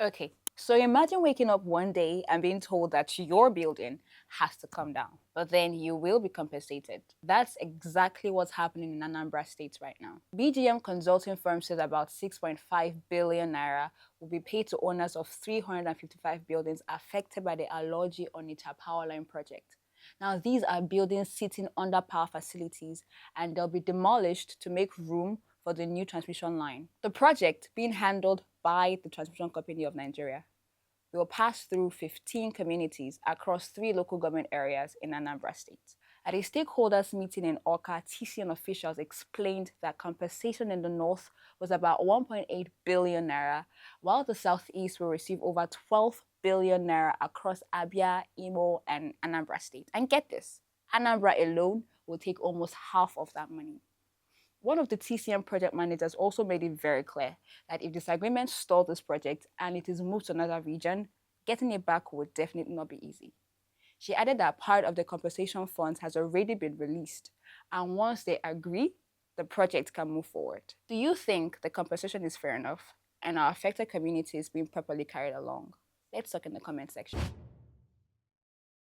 Okay, so imagine waking up one day and being told that your building has to come down, but then you will be compensated. That's exactly what's happening in Anambra State right now. BGM consulting firm says about 6.5 billion naira will be paid to owners of 355 buildings affected by the Alaoji Onitsha power line project. Now, these are buildings sitting under power facilities and they'll be demolished to make room for the new transmission line. The project, being handled by the Transmission Company of Nigeria, will pass through 15 communities across 3 local government areas in Anambra State. At a stakeholders meeting in Awka, TCN officials explained that compensation in the north was about 1.8 billion naira, while the southeast will receive over 12 billion naira across Abia, Imo, and Anambra State. And get this, Anambra alone will take almost half of that money. One of the TCM project managers also made it very clear that if disagreements stall this project and it is moved to another region, getting it back would definitely not be easy. She added that part of the compensation funds has already been released, and once they agree, the project can move forward. Do you think the compensation is fair enough and our affected communities being properly carried along? Let's talk in the comment section.